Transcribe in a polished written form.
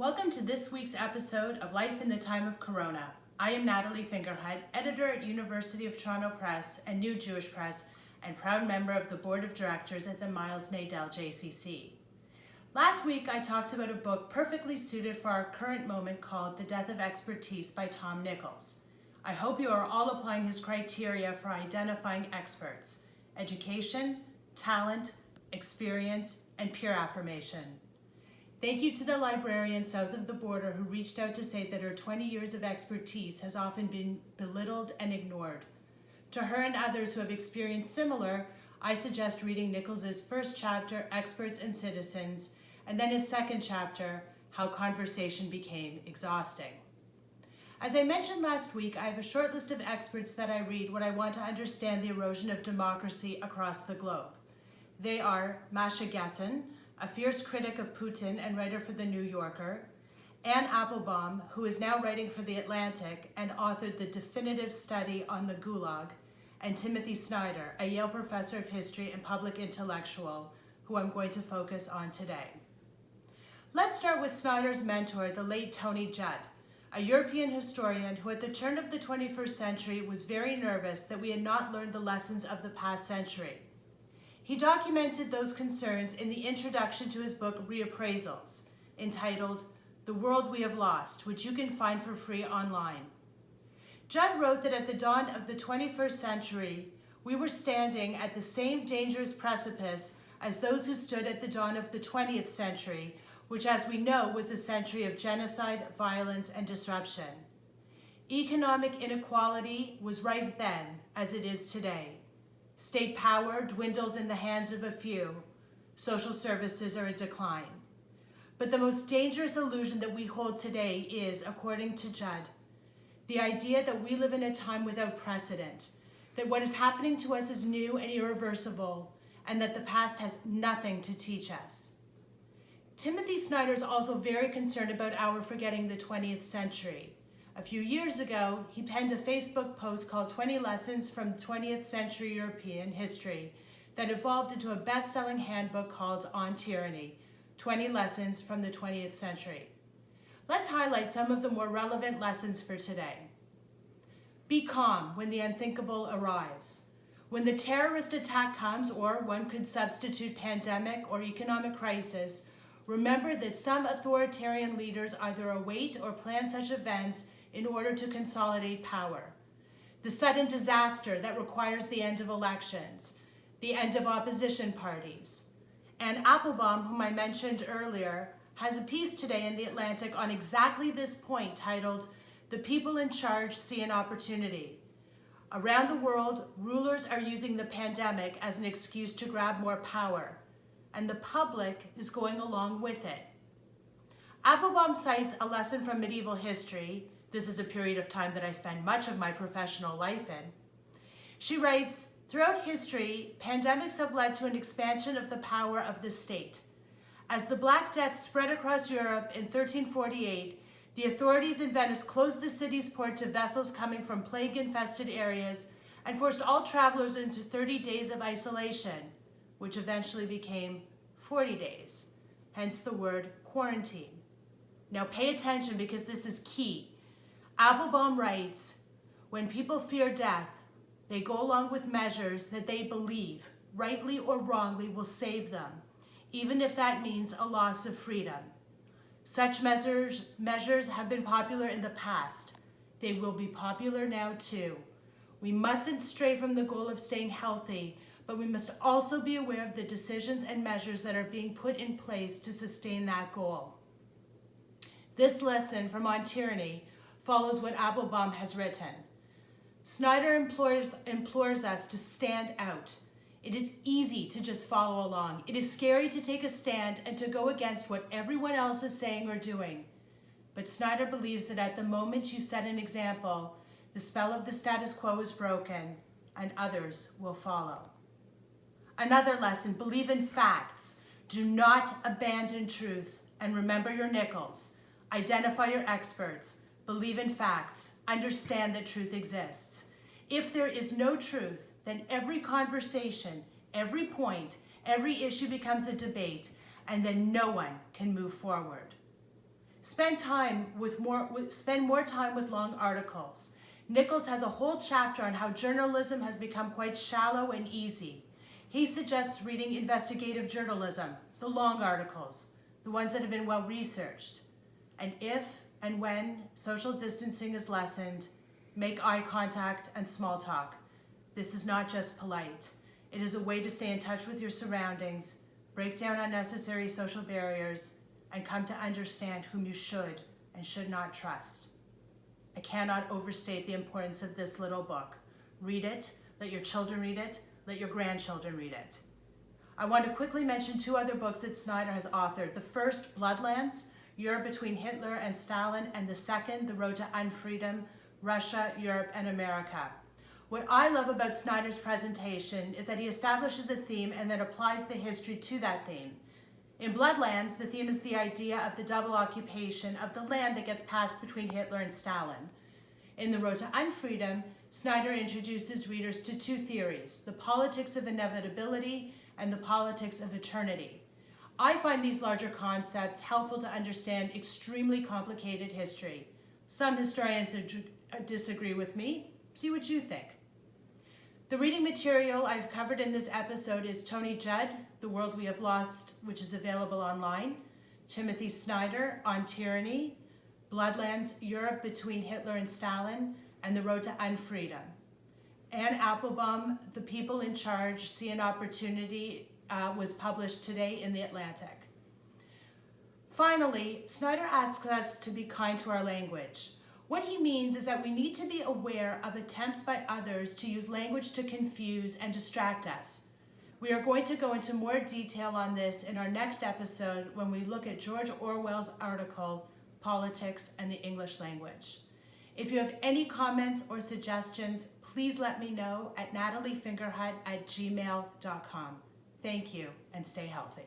Welcome to this week's episode of Life in the Time of Corona. I am Natalie Fingerhut, editor at University of Toronto Press and New Jewish Press, and proud member of the board of directors at the Miles Nadal JCC. Last week, I talked about a book perfectly suited for our current moment called The Death of Expertise by Tom Nichols. I hope you are all applying his criteria for identifying experts: education, talent, experience, and peer affirmation. Thank you to the librarian south of the border who reached out to say that her 20 years of expertise has often been belittled and ignored. To her and others who have experienced similar, I suggest reading Nichols' first chapter, Experts and Citizens, and then his second chapter, How Conversation Became Exhausting. As I mentioned last week, I have a short list of experts that I read when I want to understand the erosion of democracy across the globe. They are Masha Gessen, a fierce critic of Putin and writer for The New Yorker; Anne Applebaum, who is now writing for The Atlantic and authored the definitive study on the Gulag; and Timothy Snyder, a Yale professor of history and public intellectual, who I'm going to focus on today. Let's start with Snyder's mentor, the late Tony Judt, a European historian who at the turn of the 21st century was very nervous that we had not learned the lessons of the past century. He documented those concerns in the introduction to his book Reappraisals, entitled The World We Have Lost, which you can find for free online. Judd wrote that at the dawn of the 21st century, we were standing at the same dangerous precipice as those who stood at the dawn of the 20th century, which, as we know, was a century of genocide, violence, and disruption. Economic inequality was rife then, as it is today. State power dwindles in the hands of a few. Social services are in decline. But the most dangerous illusion that we hold today is, according to Judd, the idea that we live in a time without precedent, that what is happening to us is new and irreversible, and that the past has nothing to teach us. Timothy Snyder is also very concerned about our forgetting the 20th century. A few years ago, he penned a Facebook post called 20 Lessons from 20th Century European History that evolved into a best-selling handbook called On Tyranny, 20 Lessons from the 20th Century. Let's highlight some of the more relevant lessons for today. Be calm when the unthinkable arrives. When the terrorist attack comes, or one could substitute pandemic or economic crisis, remember that some authoritarian leaders either await or plan such events in order to consolidate power. The sudden disaster that requires the end of elections, the end of opposition parties. Anne Applebaum, whom I mentioned earlier, has a piece today in The Atlantic on exactly this point titled, The People in Charge See an Opportunity. Around the world, rulers are using the pandemic as an excuse to grab more power, and the public is going along with it. Applebaum cites a lesson from medieval history. This is a period of time that I spend much of my professional life in. She writes, throughout history, pandemics have led to an expansion of the power of the state. As the Black Death spread across Europe in 1348, the authorities in Venice closed the city's port to vessels coming from plague-infested areas and forced all travelers into 30 days of isolation, which eventually became 40 days, hence the word quarantine. Now pay attention because this is key. Applebaum writes, when people fear death, they go along with measures that they believe, rightly or wrongly, will save them, even if that means a loss of freedom. Such measures have been popular in the past. They will be popular now too. We mustn't stray from the goal of staying healthy, but we must also be aware of the decisions and measures that are being put in place to sustain that goal. This lesson from On Tyranny follows what Applebaum has written. Snyder implores us to stand out. It is easy to just follow along. It is scary to take a stand and to go against what everyone else is saying or doing. But Snyder believes that at the moment you set an example, the spell of the status quo is broken and others will follow. Another lesson, believe in facts. Do not abandon truth. And remember your Nichols. Identify your experts. Believe in facts. Understand that truth exists. If there is no truth, then every conversation, every point, every issue becomes a debate, and then no one can move forward. Spend more time with long articles. Nichols has a whole chapter on how journalism has become quite shallow and easy. He suggests reading investigative journalism, the long articles, the ones that have been well researched. And if and when social distancing is lessened, make eye contact and small talk. This is not just polite. It is a way to stay in touch with your surroundings, break down unnecessary social barriers, and come to understand whom you should and should not trust. I cannot overstate the importance of this little book. Read it, let your children read it, let your grandchildren read it. I want to quickly mention 2 other books that Snyder has authored. The first, Bloodlands, Europe Between Hitler and Stalin, and the second, The Road to Unfreedom, Russia, Europe, and America. What I love about Snyder's presentation is that he establishes a theme and then applies the history to that theme. In Bloodlands, the theme is the idea of the double occupation of the land that gets passed between Hitler and Stalin. In The Road to Unfreedom, Snyder introduces readers to 2 theories, the politics of inevitability and the politics of eternity. I find these larger concepts helpful to understand extremely complicated history. Some historians disagree with me. See what you think. The reading material I've covered in this episode is Tony Judd, The World We Have Lost, which is available online, Timothy Snyder on Tyranny, Bloodlands, Europe Between Hitler and Stalin, and The Road to Unfreedom. Anne Applebaum, The People in Charge See an Opportunity, was published today in The Atlantic. Finally, Snyder asks us to be kind to our language. What he means is that we need to be aware of attempts by others to use language to confuse and distract us. We are going to go into more detail on this in our next episode when we look at George Orwell's article, Politics and the English Language. If you have any comments or suggestions, please let me know at nataliefingerhut@gmail.com. Thank you, and stay healthy.